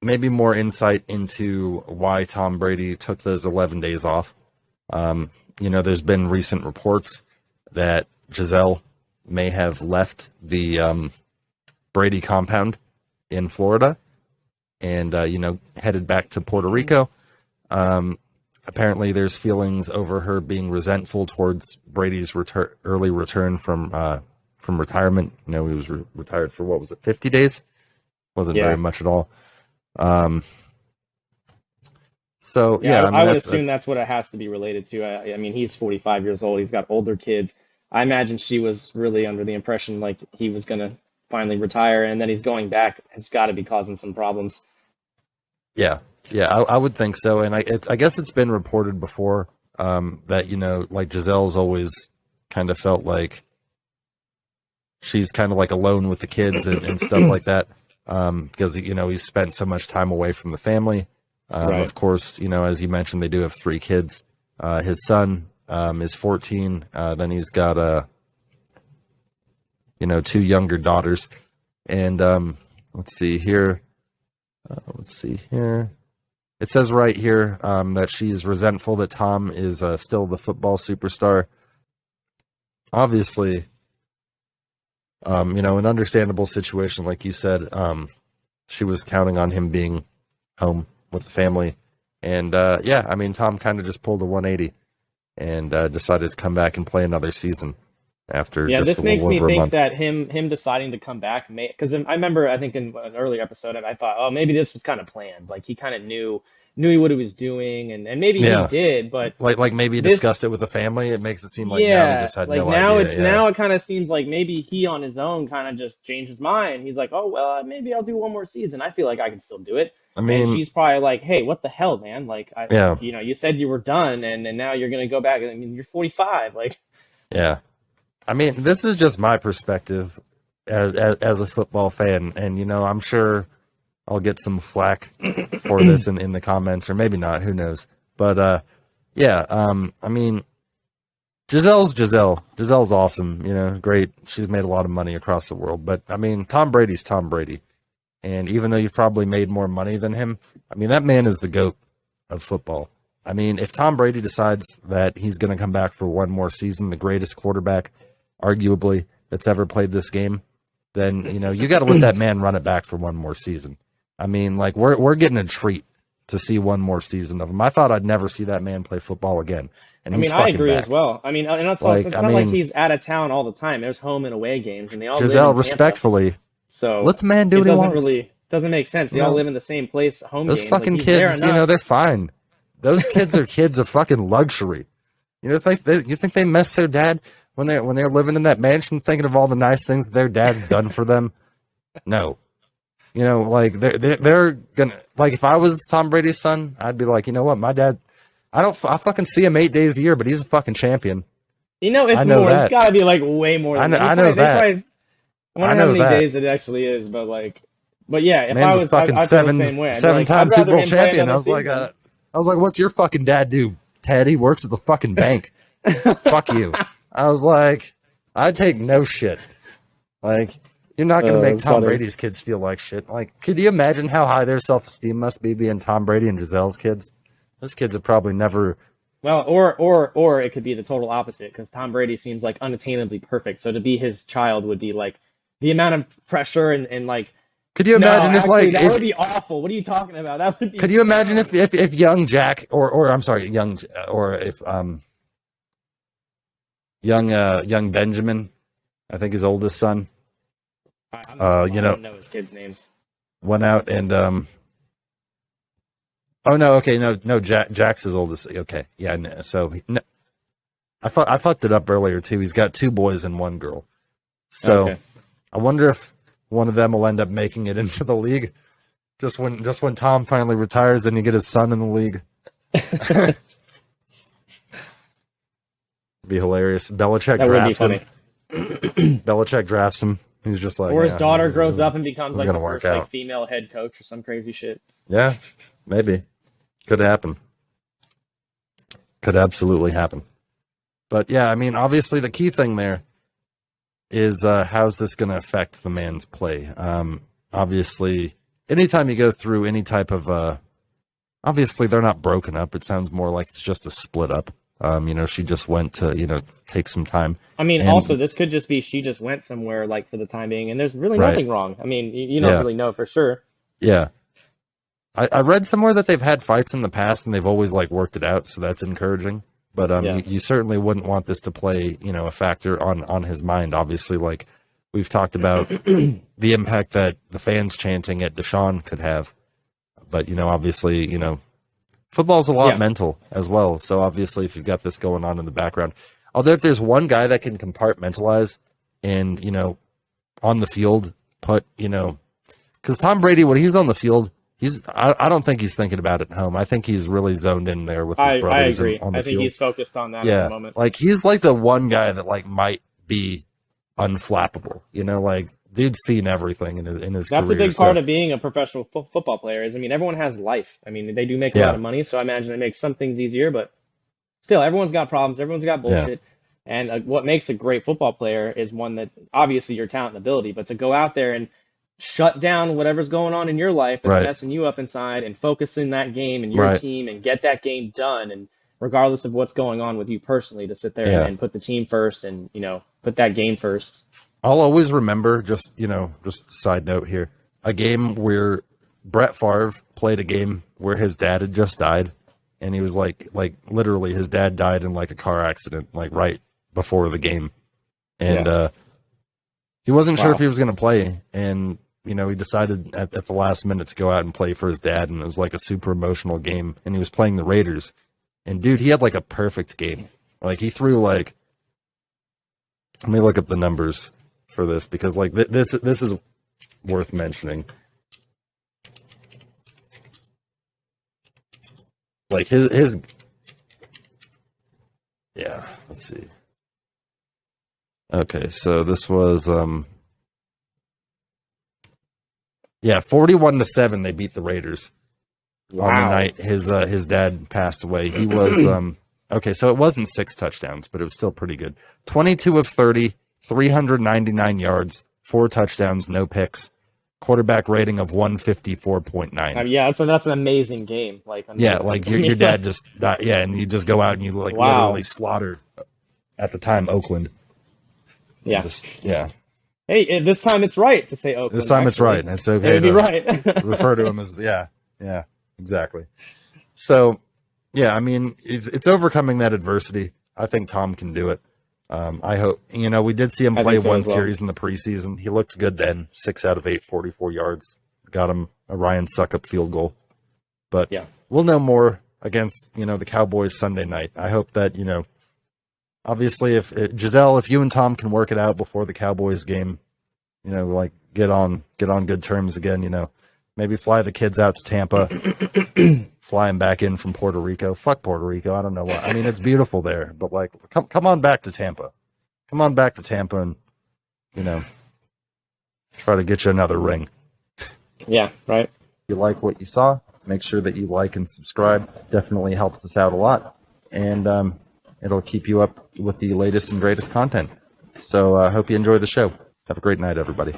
maybe more insight into why Tom Brady took those 11 days off. There's been recent reports that Giselle may have left the Brady compound in Florida and, headed back to Puerto Rico. Apparently there's feelings over her being resentful towards Brady's early return from retirement. He was retired for, 50 days? Wasn't very much at all. I would assume that's what it has to be related to. I mean, he's 45 years old. He's got older kids. I imagine she was really under the impression like he was going to finally retire, and then he's going back. It's got to be causing some problems. Yeah, I would think so. And I guess it's been reported before that, like Giselle's always kind of felt like she's kind of like alone with the kids and stuff like that. Because, he's spent so much time away from the family. Right. Of course, as you mentioned, they do have 3 kids. His son is 14. Then he's got, 2 younger daughters. And let's see here. It says right here that she's resentful that Tom is still the football superstar. Obviously, an understandable situation, like you said. She was counting on him being home with the family. And, Tom kind of just pulled a 180 and decided to come back and play another season after just this a makes little me over a think month. that him deciding to come back because I remember, I think in an earlier episode, I thought, oh, maybe this was kind of planned. Like he kind of knew what he was doing, and maybe he did, but like maybe he discussed it with the family. It makes it seem like now he just had no idea. Now it kind of seems like maybe he on his own kind of just changed his mind. He's like, oh well, maybe I'll do one more season. I feel like I can still do it. I mean, and she's probably like, hey, what the hell, man? Like, you said you were done, and now you're gonna go back. I mean, you're 45. Like, yeah. I mean, this is just my perspective as a football fan, and I'm sure I'll get some flack for this in the comments, or maybe not. Who knows? But I mean, Giselle's Giselle. Giselle's awesome. Great. She's made a lot of money across the world. But I mean, Tom Brady's Tom Brady, and even though you've probably made more money than him, I mean, that man is the GOAT of football. I mean, if Tom Brady decides that he's going to come back for one more season, the greatest quarterback, arguably, that's ever played this game, then, you got to let that man run it back for one more season. I mean, like, we're getting a treat to see one more season of him. I thought I'd never see that man play football again. And I agree back. As well. I mean, and it's not like he's out of town all the time. There's home and away games, and they all Giselle, live in respectfully, so let the man do what he wants. Doesn't make sense. They all live in the same place. Home those games. Fucking kids, they're fine. Those kids are kids of fucking luxury. You think they miss their dad when they're living in that mansion, thinking of all the nice things that their dad's done for them? No. Like they're gonna, like, if I was Tom Brady's son, I'd be like, you know what, my dad, I fucking see him 8 days a year, but he's a fucking champion. It's more. That. It's got to be like way more. I know that. I wonder how many days it actually is, but yeah, if Man's I was fucking I'd feel the same way. seven-time Super Bowl champion. I was like, what's your fucking dad do? Ted, he works at the fucking bank. Fuck you. I was like, I take no shit. Like, you're not going to make Tom Brady's kids feel like shit. Like, could you imagine how high their self-esteem must be being Tom Brady and Giselle's kids? Those kids have probably never. Well, or it could be the total opposite, because Tom Brady seems like unattainably perfect. So to be his child would be like the amount of pressure and like. Could you imagine that would be awful? What are you talking about? That would be. Could you imagine if young Jack or I'm sorry, young Benjamin, I think his oldest son. I don't know his kids' names. Went out and Jack's his oldest. Okay, yeah. So I fucked it up earlier too. He's got 2 boys and 1 girl. So okay. I wonder if one of them will end up making it into the league. Just when Tom finally retires, then you get his son in the league. Be hilarious. Belichick drafts him. Belichick drafts him. He's just like, or his daughter grows up and becomes like the first like female head coach or some crazy shit. Yeah, maybe. Could happen. Could absolutely happen. But yeah, I mean, obviously the key thing there is how's this going to affect the man's play? Obviously, anytime you go through any type of obviously they're not broken up. It sounds more like it's just a split up. She just went to, take some time. I mean, also this could just be she just went somewhere like for the time being, and there's really nothing wrong. I mean, you don't really know for sure. Yeah. I read somewhere that they've had fights in the past and they've always like worked it out, so that's encouraging. But you certainly wouldn't want this to play, a factor on his mind. Obviously, like we've talked about the impact that the fans chanting at Deshaun could have. But obviously, football's a lot mental as well. So obviously, if you've got this going on in the background, although if there's one guy that can compartmentalize and on the field put because Tom Brady, when he's on the field, I don't think he's thinking about it at home. I think he's really zoned in there with his brothers. I agree. On the I think field. he's focused on that at the moment. Like he's like the one guy that like might be unflappable. Like dude's seen everything in his That's career. A big part of being a professional football player is, I mean, everyone has life. I mean, they do make a lot of money, so I imagine it makes some things easier, but still, everyone's got problems. Everyone's got bullshit. And what makes a great football player is one that obviously your talent and ability, but to go out there and shut down whatever's going on in your life that's messing you up inside and focus in that game and your team and get that game done. And regardless of what's going on with you personally, to sit there and put the team first and, put that game first. I'll always remember just a side note here, a game where Brett Favre played a game where his dad had just died. And he was like literally his dad died in like a car accident, like right before the game. And, he wasn't sure if he was going to play. And, he decided at the last minute to go out and play for his dad. And it was like a super emotional game. And he was playing the Raiders. And dude, he had like a perfect game. Like he threw like, let me look up the numbers for this because like this is worth mentioning. Like his let's see. Okay, so this was 41-7 they beat the Raiders. On the night his dad passed away. He was okay, so it wasn't 6 touchdowns, but it was still pretty good. 22 of 30, 399 yards, 4 touchdowns, no picks. Quarterback rating of 154.9. That's an amazing game. Like your dad just died, and you just go out and you like literally slaughter at the time Oakland. Hey, this time it's right to say Oakland. This time it's right. It's okay to be right. refer to him as exactly. So I mean it's overcoming that adversity. I think Tom can do it. I hope, we did see him play one series in the preseason. He looked good then. 6 out of 8, 44 yards. Got him a Ryan Suckup field goal. But we'll know more against, the Cowboys Sunday night. I hope that, obviously if Giselle, if you and Tom can work it out before the Cowboys game, like get on good terms again, maybe fly the kids out to Tampa, fly them back in from Puerto Rico. Fuck Puerto Rico. I don't know what. I mean, it's beautiful there, but like, come on back to Tampa. Come on back to Tampa and, try to get you another ring. Yeah, right. If you like what you saw, make sure that you like and subscribe. Definitely helps us out a lot. And it'll keep you up with the latest and greatest content. So I hope you enjoy the show. Have a great night, everybody.